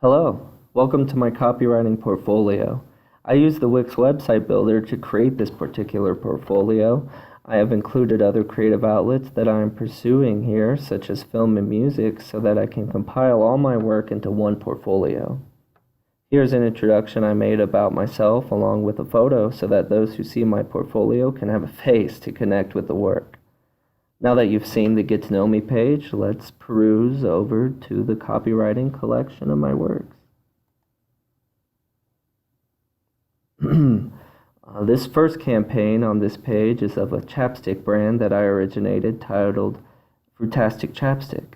Hello, welcome to my copywriting portfolio. I use the Wix website builder to create this particular portfolio. I have included other creative outlets that I am pursuing here, such as film and music, so that I can compile all my work into one portfolio. Here's an introduction I made about myself along with a photo so that those who see my portfolio can have a face to connect with the work. Now that you've seen the Get to Know Me page, let's peruse over to the copywriting collection of my works. This first campaign on this page is of a chapstick brand that I originated titled Frutastic Chapstick.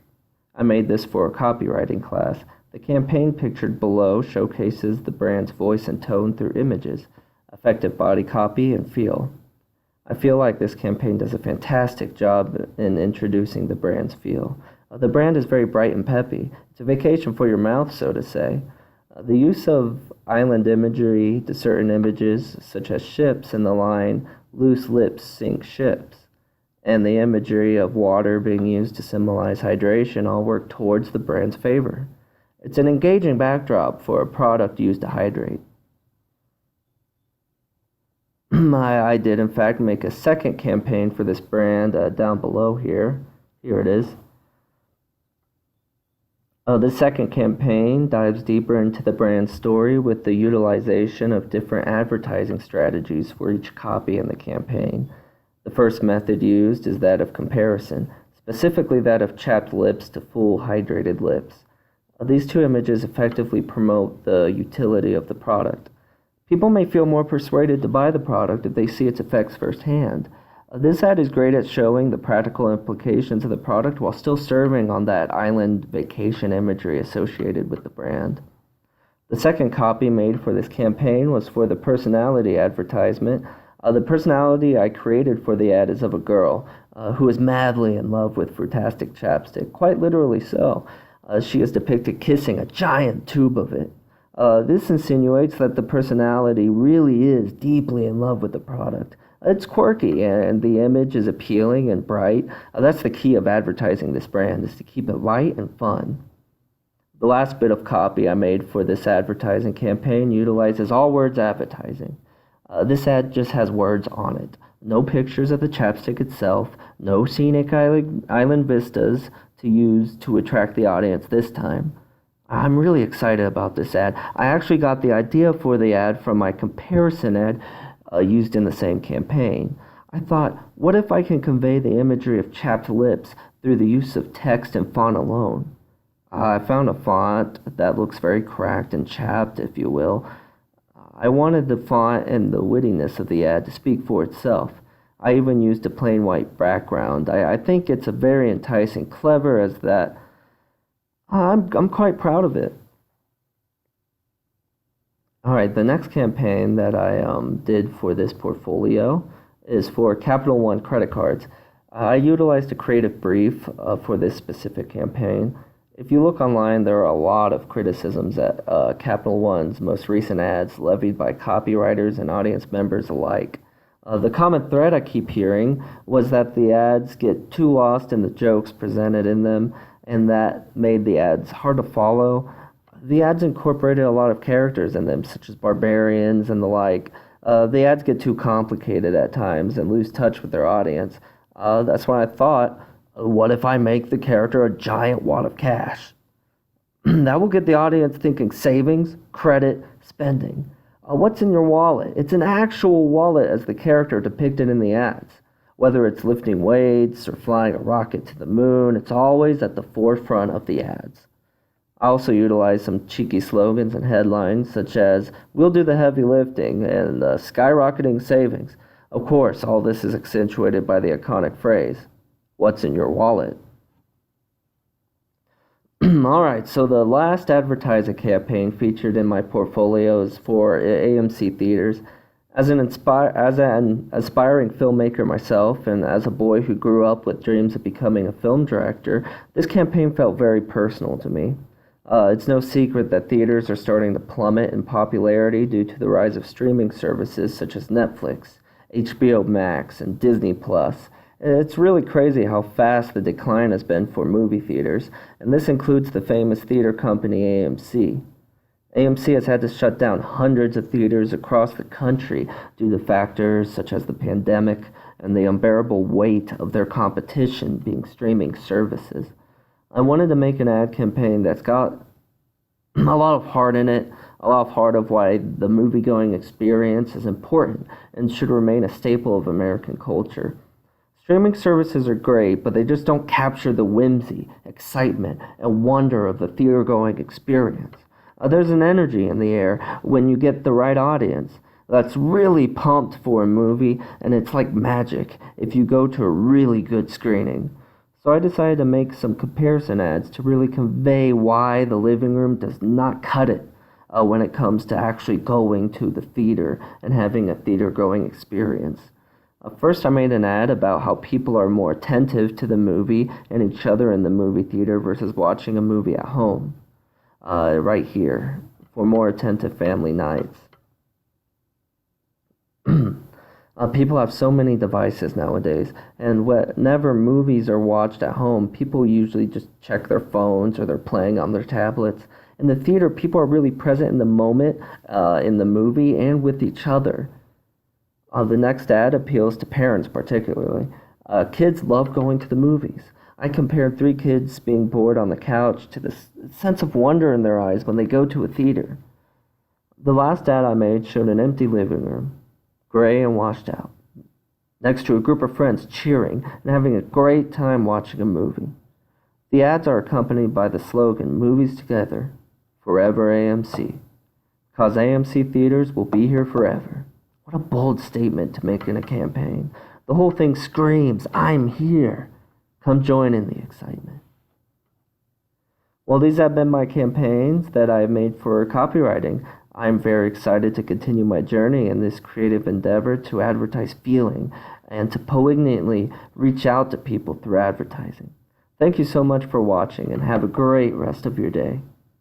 I made this for a copywriting class. The campaign pictured below showcases the brand's voice and tone through images, effective body copy, and feel. I feel like this campaign does a fantastic job in introducing the brand's feel. The brand is very bright and peppy. It's a vacation for your mouth, so to say. The use of island imagery to certain images, such as ships and the line, "Loose lips sink ships," and the imagery of water being used to symbolize hydration all work towards the brand's favor. It's an engaging backdrop for a product used to hydrate. I did, in fact, make a second campaign for this brand down below here. Here it is. The second campaign dives deeper into the brand story with the utilization of different advertising strategies for each copy in the campaign. The first method used is that of comparison, specifically that of chapped lips to full hydrated lips. These two images effectively promote the utility of the product. People may feel more persuaded to buy the product if they see its effects firsthand. This ad is great at showing the practical implications of the product while still serving on that island vacation imagery associated with the brand. The second copy made for this campaign was for the personality advertisement. The personality I created for the ad is of a girl who is madly in love with Frutastic Chapstick, quite literally so. She is depicted kissing a giant tube of it. This insinuates that the personality really is deeply in love with the product. It's quirky and the image is appealing and bright. That's the key of advertising this brand, is to keep it light and fun. The last bit of copy I made for this advertising campaign utilizes all words advertising. This ad just has words on it. No pictures of the chapstick itself, no scenic island vistas to use to attract the audience this time. I'm really excited about this ad. I actually got the idea for the ad from my comparison ad used in the same campaign. I thought, what if I can convey the imagery of chapped lips through the use of text and font alone? I found a font that looks very cracked and chapped, if you will. I wanted the font and the wittiness of the ad to speak for itself. I even used a plain white background. I think it's a very enticing, clever as that. I'm quite proud of it. All right, the next campaign that I did for this portfolio is for Capital One credit cards. I utilized a creative brief for this specific campaign. If you look online, there are a lot of criticisms at Capital One's most recent ads levied by copywriters and audience members alike. The common thread I keep hearing was that the ads get too lost in the jokes presented in them, and that made the ads hard to follow. The ads incorporated a lot of characters in them, such as barbarians and the like. The ads get too complicated at times and lose touch with their audience. That's when I thought, what if I make the character a giant wad of cash? That will get the audience thinking savings, credit, spending. What's in your wallet? It's an actual wallet as the character depicted in the ads. Whether it's lifting weights or flying a rocket to the moon, it's always at the forefront of the ads. I also utilize some cheeky slogans and headlines such as, "We'll do the heavy lifting," and "Skyrocketing savings." Of course, all this is accentuated by the iconic phrase, "What's in your wallet?" Alright, so the last advertising campaign featured in my portfolio is for AMC Theaters. As an aspiring filmmaker myself, and as a boy who grew up with dreams of becoming a film director, this campaign felt very personal to me. It's no secret that theaters are starting to plummet in popularity due to the rise of streaming services such as Netflix, HBO Max, and Disney Plus. It's really crazy how fast the decline has been for movie theaters, and this includes the famous theater company AMC. AMC has had to shut down hundreds of theaters across the country due to factors such as the pandemic and the unbearable weight of their competition being streaming services. I wanted to make an ad campaign that's got a lot of heart in it, a lot of heart of why the movie-going experience is important and should remain a staple of American culture. Streaming services are great, but they just don't capture the whimsy, excitement, and wonder of the theater-going experience. There's an energy in the air when you get the right audience that's really pumped for a movie, and it's like magic if you go to a really good screening. So I decided to make some comparison ads to really convey why the living room does not cut it when it comes to actually going to the theater and having a theater-going experience. First, I made an ad about how people are more attentive to the movie and each other in the movie theater versus watching a movie at home. Right here, for more attentive family nights. People have so many devices nowadays, and whenever movies are watched at home, people usually just check their phones or they're playing on their tablets. In the theater, people are really present in the moment, in the movie, and with each other. The next ad appeals to parents particularly. Kids love going to the movies. I compared 3 kids being bored on the couch to the sense of wonder in their eyes when they go to a theater. The last ad I made showed an empty living room, gray and washed out, next to a group of friends cheering and having a great time watching a movie. The ads are accompanied by the slogan, "Movies Together, Forever AMC," because AMC theaters will be here forever. What a bold statement to make in a campaign. The whole thing screams, "I'm here. Come join in the excitement." Well, these have been my campaigns that I have made for copywriting. I'm very excited to continue my journey in this creative endeavor to advertise feeling and to poignantly reach out to people through advertising. Thank you so much for watching and have a great rest of your day.